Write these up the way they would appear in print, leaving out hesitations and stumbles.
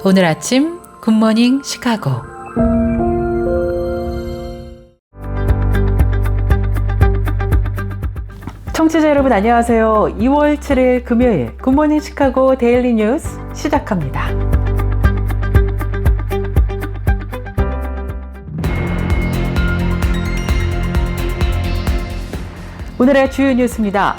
오늘 아침 굿모닝 시카고. 청취자 여러분 안녕하세요. 2월 7일 금요일 굿모닝 시카고 데일리 뉴스 시작합니다. 오늘의 주요 뉴스입니다.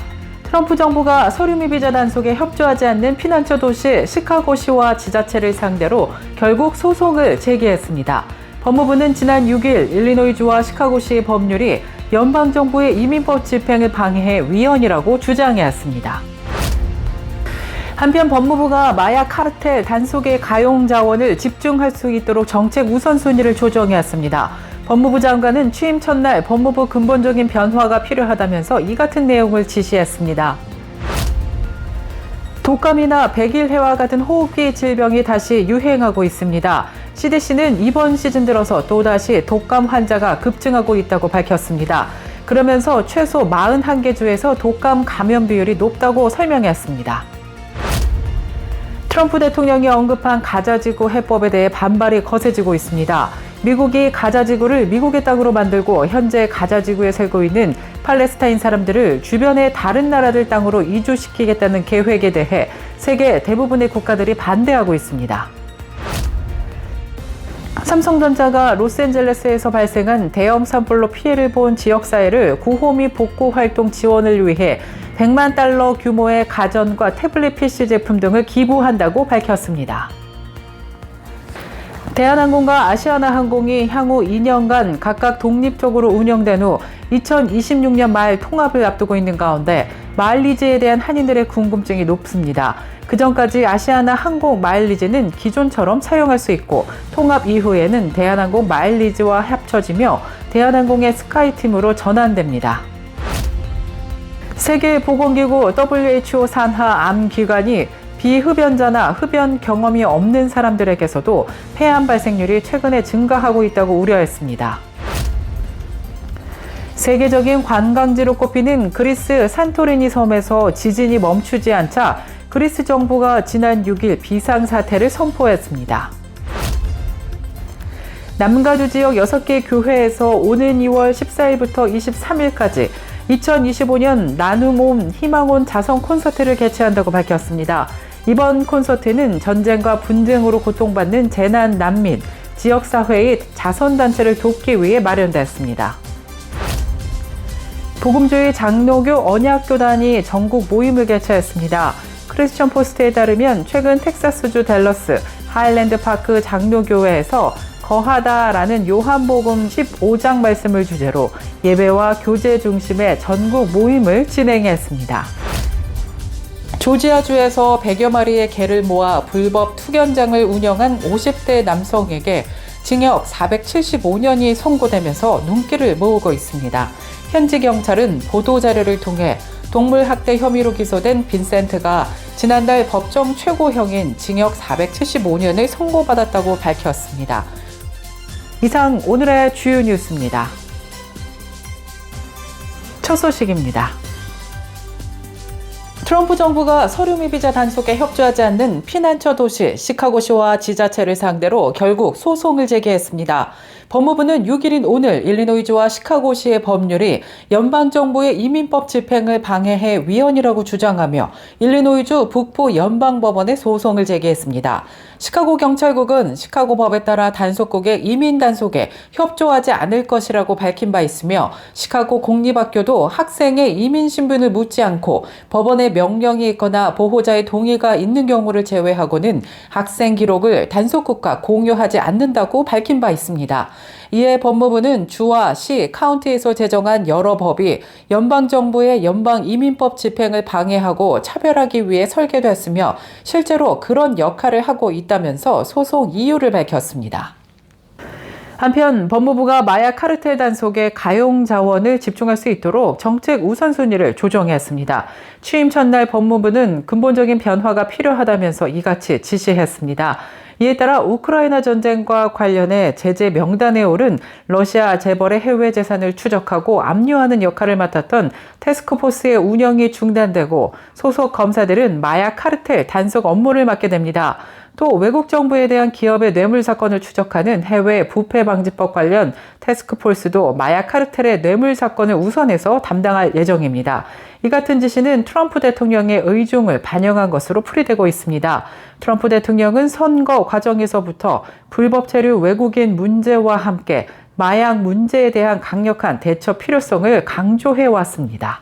트럼프 정부가 서류 미비자 단속에 협조하지 않는 피난처 도시 시카고시와 지자체를 상대로 결국 소송을 제기했습니다. 법무부는 지난 6일 일리노이주와 시카고시 법률이 연방정부의 이민법 집행을 방해해 위헌이라고 주장해왔습니다. 한편 법무부가 마약 카르텔 단속에 가용 자원을 집중할 수 있도록 정책 우선순위를 조정해왔습니다. 법무부 장관은 취임 첫날 법무부 근본적인 변화가 필요하다면서 이 같은 내용을 지시했습니다. 독감이나 백일해와 같은 호흡기 질병이 다시 유행하고 있습니다. CDC는 이번 시즌 들어서 또다시 독감 환자가 급증하고 있다고 밝혔습니다. 그러면서 최소 41개 주에서 독감 감염 비율이 높다고 설명했습니다. 트럼프 대통령이 언급한 가자지구 해법에 대해 반발이 거세지고 있습니다. 미국이 가자지구를 미국의 땅으로 만들고 현재 가자지구에 살고 있는 팔레스타인 사람들을 주변의 다른 나라들 땅으로 이주시키겠다는 계획에 대해 세계 대부분의 국가들이 반대하고 있습니다. 삼성전자가 로스앤젤레스에서 발생한 대형 산불로 피해를 본 지역사회를 구호 및 복구 활동 지원을 위해 100만 달러 규모의 가전과 태블릿 PC 제품 등을 기부한다고 밝혔습니다. 대한항공과 아시아나항공이 향후 2년간 각각 독립적으로 운영된 후 2026년 말 통합을 앞두고 있는 가운데 마일리지에 대한 한인들의 궁금증이 높습니다. 그전까지 아시아나항공 마일리지는 기존처럼 사용할 수 있고 통합 이후에는 대한항공 마일리지와 합쳐지며 대한항공의 스카이팀으로 전환됩니다. 세계보건기구 WHO 산하 암기관이 비흡연자나 흡연 경험이 없는 사람들에게서도 폐암 발생률이 최근에 증가하고 있다고 우려했습니다. 세계적인 관광지로 꼽히는 그리스 산토리니 섬에서 지진이 멈추지 않자 그리스 정부가 지난 6일 비상사태를 선포했습니다. 남가주 지역 6개 교회에서 오는 2월 14일부터 23일까지 2025년 나눔 온 희망 온 자선 콘서트를 개최한다고 밝혔습니다. 이번 콘서트는 전쟁과 분쟁으로 고통받는 재난 난민, 지역사회의 자선단체를 돕기 위해 마련됐습니다. 복음주의 장로교 언약교단이 전국 모임을 개최했습니다. 크리스천 포스트에 따르면 최근 텍사스주 댈러스 하일랜드 파크 장로교회에서 거하다라는 요한복음 15장 말씀을 주제로 예배와 교제 중심의 전국 모임을 진행했습니다. 조지아주에서 100여 마리의 개를 모아 불법 투견장을 운영한 50대 남성에게 징역 475년이 선고되면서 눈길을 모으고 있습니다. 현지 경찰은 보도자료를 통해 동물학대 혐의로 기소된 빈센트가 지난달 법정 최고형인 징역 475년을 선고받았다고 밝혔습니다. 이상 오늘의 주요 뉴스입니다. 첫 소식입니다. 트럼프 정부가 서류 미비자 단속에 협조하지 않는 피난처 도시 시카고시와 지자체를 상대로 결국 소송을 제기했습니다. 법무부는 6일인 오늘 일리노이주와 시카고시의 법률이 연방정부의 이민법 집행을 방해해 위헌이라고 주장하며 일리노이주 북부 연방법원에 소송을 제기했습니다. 시카고 경찰국은 시카고 법에 따라 단속국의 이민 단속에 협조하지 않을 것이라고 밝힌 바 있으며 시카고 공립학교도 학생의 이민 신분을 묻지 않고 법원의 명령이 있거나 보호자의 동의가 있는 경우를 제외하고는 학생 기록을 단속국과 공유하지 않는다고 밝힌 바 있습니다. 이에 법무부는 주와 시, 카운티에서 제정한 여러 법이 연방정부의 연방이민법 집행을 방해하고 차별하기 위해 설계됐으며 실제로 그런 역할을 하고 있다면서 소송 이유를 밝혔습니다. 한편 법무부가 마약 카르텔 단속에 가용 자원을 집중할 수 있도록 정책 우선순위를 조정했습니다. 취임 첫날 법무부는 근본적인 변화가 필요하다면서 이같이 지시했습니다. 이에 따라 우크라이나 전쟁과 관련해 제재 명단에 오른 러시아 재벌의 해외 재산을 추적하고 압류하는 역할을 맡았던 태스크포스의 운영이 중단되고 소속 검사들은 마약 카르텔 단속 업무를 맡게 됩니다. 또 외국 정부에 대한 기업의 뇌물 사건을 추적하는 해외 부패 방지법 관련 태스크포스도 마약 카르텔의 뇌물 사건을 우선해서 담당할 예정입니다. 이 같은 지시는 트럼프 대통령의 의중을 반영한 것으로 풀이되고 있습니다. 트럼프 대통령은 선거 과정에서부터 불법 체류 외국인 문제와 함께 마약 문제에 대한 강력한 대처 필요성을 강조해 왔습니다.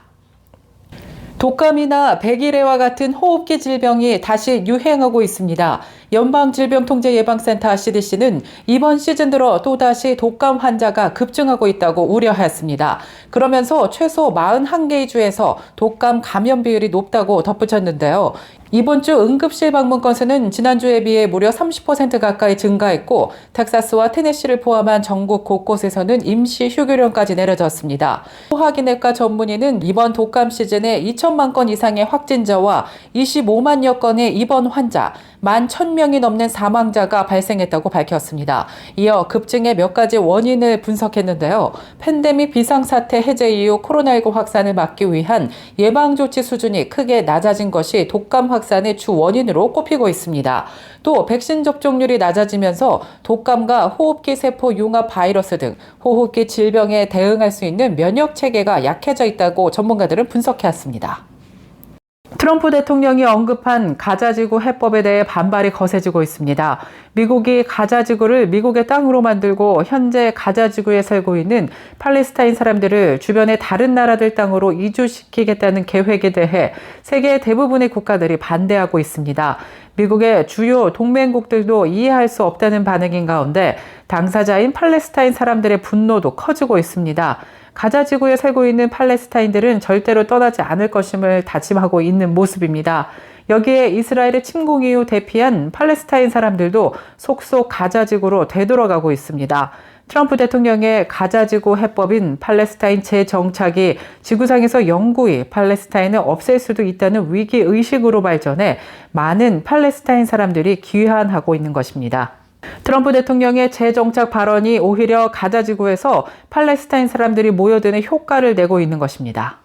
독감이나 백일해와 같은 호흡기 질병이 다시 유행하고 있습니다. 연방질병통제예방센터 CDC는 이번 시즌 들어 또다시 독감 환자가 급증하고 있다고 우려하였습니다. 그러면서 최소 41개의 주에서 독감 감염 비율이 높다고 덧붙였는데요. 이번 주 응급실 방문 건수는 지난주에 비해 무려 30% 가까이 증가했고 텍사스와 테네시를 포함한 전국 곳곳에서는 임시 휴교령까지 내려졌습니다. 소화기내과 전문의는 이번 독감 시즌에 2천만 건 이상의 확진자와 25만여 건의 입원 환자, 11,000명이 넘는 사망자가 발생했다고 밝혔습니다. 이어 급증의 몇 가지 원인을 분석했는데요. 팬데믹 비상사태 해제 이후 코로나19 확산을 막기 위한 예방조치 수준이 크게 낮아진 것이 독감 확산의 주 원인으로 꼽히고 있습니다. 또 백신 접종률이 낮아지면서 독감과 호흡기 세포 융합 바이러스 등 호흡기 질병에 대응할 수 있는 면역 체계가 약해져 있다고 전문가들은 분석해왔습니다. 트럼프 대통령이 언급한 가자지구 해법에 대해 반발이 거세지고 있습니다. 미국이 가자지구를 미국의 땅으로 만들고 현재 가자지구에 살고 있는 팔레스타인 사람들을 주변의 다른 나라들 땅으로 이주시키겠다는 계획에 대해 세계 대부분의 국가들이 반대하고 있습니다. 미국의 주요 동맹국들도 이해할 수 없다는 반응인 가운데 당사자인 팔레스타인 사람들의 분노도 커지고 있습니다. 가자 지구에 살고 있는 팔레스타인들은 절대로 떠나지 않을 것임을 다짐하고 있는 모습입니다. 여기에 이스라엘의 침공 이후 대피한 팔레스타인 사람들도 속속 가자 지구로 되돌아가고 있습니다. 트럼프 대통령의 가자 지구 해법인 팔레스타인 재정착이 지구상에서 영구히 팔레스타인을 없앨 수도 있다는 위기 의식으로 발전해 많은 팔레스타인 사람들이 귀환하고 있는 것입니다. 트럼프 대통령의 재정착 발언이 오히려 가자 지구에서 팔레스타인 사람들이 모여드는 효과를 내고 있는 것입니다.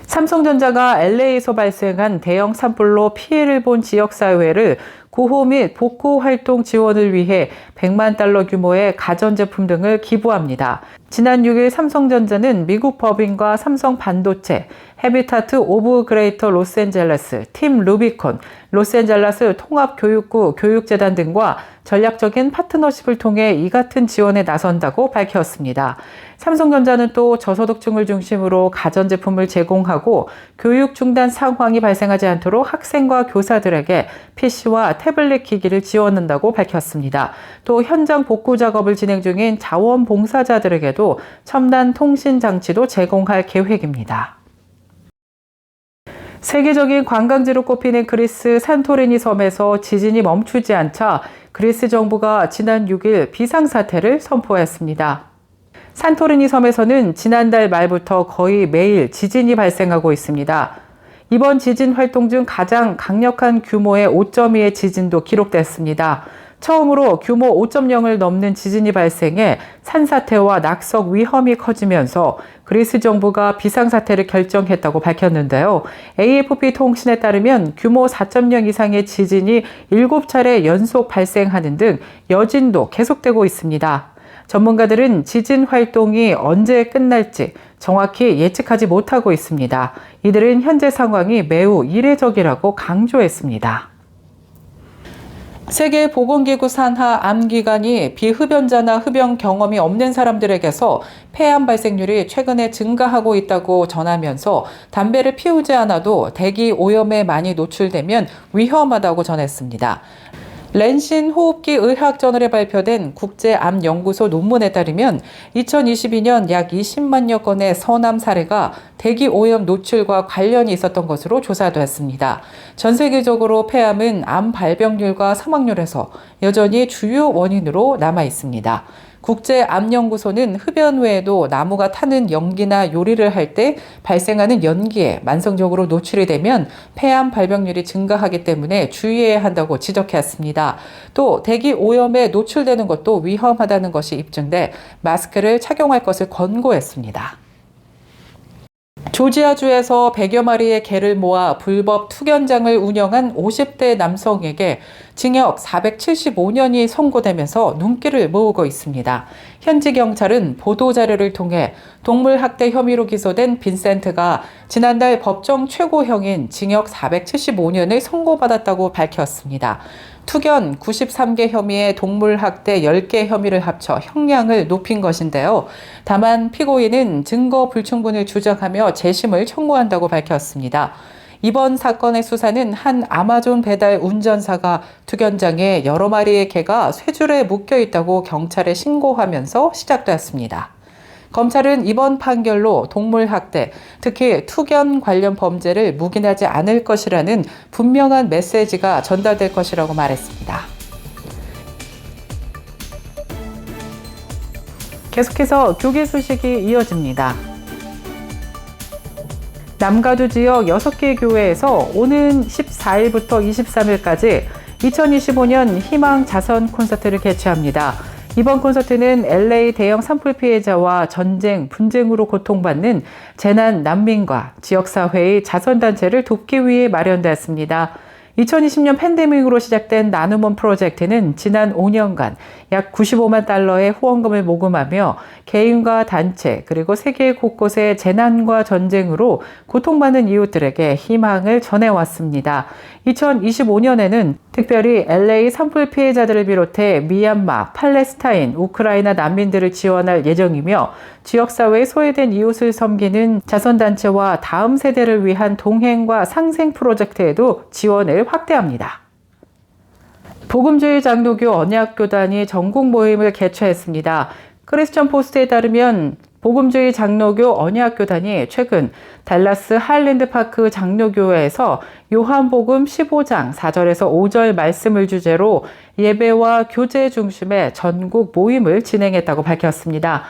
삼성전자가 LA에서 발생한 대형 산불로 피해를 본 지역사회를 구호 및 복구 활동 지원을 위해 100만 달러 규모의 가전제품 등을 기부합니다. 지난 6일 삼성전자는 미국 법인과 삼성 반도체, 헤비타트 오브 그레이터 로스앤젤레스, 팀 루비콘, 로스앤젤레스 통합교육구 교육재단 등과 전략적인 파트너십을 통해 이 같은 지원에 나선다고 밝혔습니다. 삼성전자는 또 저소득층을 중심으로 가전제품을 제공하고 교육 중단 상황이 발생하지 않도록 학생과 교사들에게 PC와 태블릿 기기를 지원한다고 밝혔습니다. 또 현장 복구 작업을 진행 중인 자원봉사자들에게도 첨단 통신 장치도 제공할 계획입니다. 세계적인 관광지로 꼽히는 그리스 산토리니 섬에서 지진이 멈추지 않자 그리스 정부가 지난 6일 비상사태를 선포했습니다. 산토리니 섬에서는 지난달 말부터 거의 매일 지진이 발생하고 있습니다. 이번 지진 활동 중 가장 강력한 규모의 5.2의 지진도 기록됐습니다. 처음으로 규모 5.0을 넘는 지진이 발생해 산사태와 낙석 위험이 커지면서 그리스 정부가 비상사태를 결정했다고 밝혔는데요. AFP 통신에 따르면 규모 4.0 이상의 지진이 7차례 연속 발생하는 등 여진도 계속되고 있습니다. 전문가들은 지진 활동이 언제 끝날지 정확히 예측하지 못하고 있습니다. 이들은 현재 상황이 매우 이례적이라고 강조했습니다. 세계보건기구 산하 암기관이 비흡연자나 흡연 경험이 없는 사람들에게서 폐암 발생률이 최근에 증가하고 있다고 전하면서 담배를 피우지 않아도 대기 오염에 많이 노출되면 위험하다고 전했습니다. 랜신 호흡기 의학 저널에 발표된 국제암연구소 논문에 따르면 2022년 약 20만여 건의 서남 사례가 대기 오염 노출과 관련이 있었던 것으로 조사됐습니다. 전 세계적으로 폐암은 암 발병률과 사망률에서 여전히 주요 원인으로 남아 있습니다. 국제암연구소는 흡연 외에도 나무가 타는 연기나 요리를 할 때 발생하는 연기에 만성적으로 노출이 되면 폐암 발병률이 증가하기 때문에 주의해야 한다고 지적했습니다. 또 대기 오염에 노출되는 것도 위험하다는 것이 입증돼 마스크를 착용할 것을 권고했습니다. 조지아주에서 100여 마리의 개를 모아 불법 투견장을 운영한 50대 남성에게 징역 475년이 선고되면서 눈길을 모으고 있습니다. 현지 경찰은 보도자료를 통해 동물학대 혐의로 기소된 빈센트가 지난달 법정 최고형인 징역 475년을 선고받았다고 밝혔습니다. 투견 93개 혐의에 동물학대 10개 혐의를 합쳐 형량을 높인 것인데요. 다만 피고인은 증거 불충분을 주장하며 재심을 청구한다고 밝혔습니다. 이번 사건의 수사는 한 아마존 배달 운전사가 투견장에 여러 마리의 개가 쇠줄에 묶여 있다고 경찰에 신고하면서 시작되었습니다. 검찰은 이번 판결로 동물학대, 특히 투견 관련 범죄를 묵인하지 않을 것이라는 분명한 메시지가 전달될 것이라고 말했습니다. 계속해서 교계 소식이 이어집니다. 남가주 지역 6개 교회에서 오는 14일부터 23일까지 2025년 희망 자선 콘서트를 개최합니다. 이번 콘서트는 LA 대형 산불 피해자와 전쟁, 분쟁으로 고통받는 재난 난민과 지역사회의 자선단체를 돕기 위해 마련되었습니다. 2020년 팬데믹으로 시작된 나눔원 프로젝트는 지난 5년간 약 95만 달러의 후원금을 모금하며 개인과 단체 그리고 세계 곳곳의 재난과 전쟁으로 고통받는 이웃들에게 희망을 전해왔습니다. 2025년에는 특별히 LA 산불 피해자들을 비롯해 미얀마, 팔레스타인, 우크라이나 난민들을 지원할 예정이며 지역사회에 소외된 이웃을 섬기는 자선단체와 다음 세대를 위한 동행과 상생 프로젝트에도 지원을 확대합니다. 복음주의 장로교 언약교단이 전국 모임을 개최했습니다. 크리스천 포스트에 따르면 복음주의 장로교 언약교단이 최근 달라스 하일랜드파크 장로교회에서 요한복음 15장 4절에서 5절 말씀을 주제로 예배와 교제 중심의 전국 모임을 진행했다고 밝혔습니다.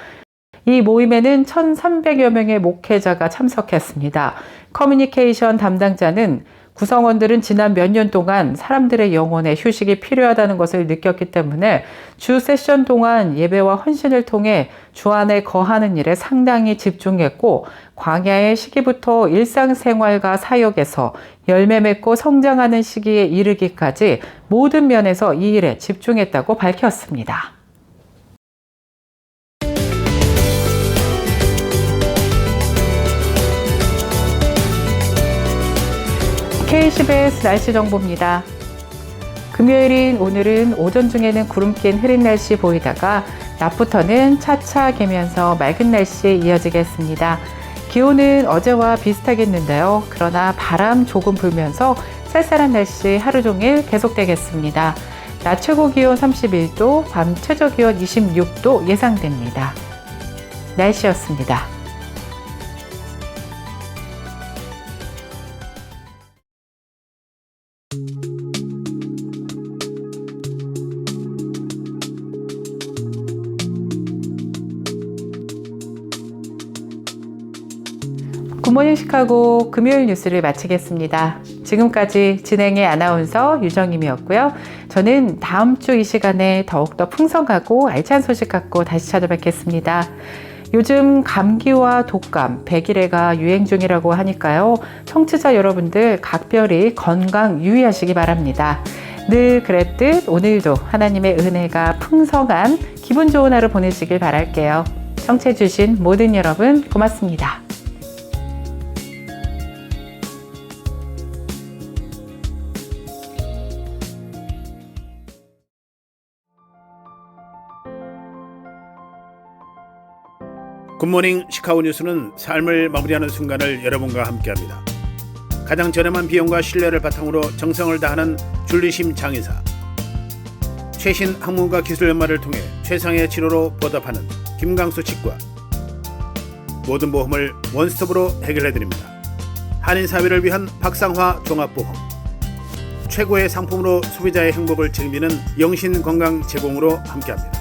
이 모임에는 1,300여 명의 목회자가 참석했습니다. 커뮤니케이션 담당자는 구성원들은 지난 몇 년 동안 사람들의 영혼에 휴식이 필요하다는 것을 느꼈기 때문에 주 세션 동안 예배와 헌신을 통해 주 안에 거하는 일에 상당히 집중했고 광야의 시기부터 일상생활과 사역에서 열매 맺고 성장하는 시기에 이르기까지 모든 면에서 이 일에 집중했다고 밝혔습니다. KCBS 날씨 정보입니다. 금요일인 오늘은 오전 중에는 구름 낀 흐린 날씨 보이다가 낮부터는 차차 개면서 맑은 날씨 이어지겠습니다. 기온은 어제와 비슷하겠는데요. 그러나 바람 조금 불면서 쌀쌀한 날씨 하루 종일 계속되겠습니다. 낮 최고 기온 31도, 밤 최저 기온 26도 예상됩니다. 날씨였습니다. 굿모닝 시카고 금요일 뉴스를 마치겠습니다. 지금까지 진행의 아나운서 유정임이었고요. 저는 다음 주 이 시간에 더욱더 풍성하고 알찬 소식 갖고 다시 찾아뵙겠습니다. 요즘 감기와 독감, 백일해가 유행 중이라고 하니까요. 청취자 여러분들 각별히 건강 유의하시기 바랍니다. 늘 그랬듯 오늘도 하나님의 은혜가 풍성한 기분 좋은 하루 보내시길 바랄게요. 청취해주신 모든 여러분 고맙습니다. 굿모닝 시카고 뉴스는 삶을 마무리하는 순간을 여러분과 함께합니다. 가장 저렴한 비용과 신뢰를 바탕으로 정성을 다하는 줄리심 장의사, 최신 학문과 기술 연마를 통해 최상의 치료로 보답하는 김강수 치과, 모든 보험을 원스톱으로 해결해드립니다. 한인사회를 위한 박상화 종합보험, 최고의 상품으로 소비자의 행복을 책임지는 영신건강 제공으로 함께합니다.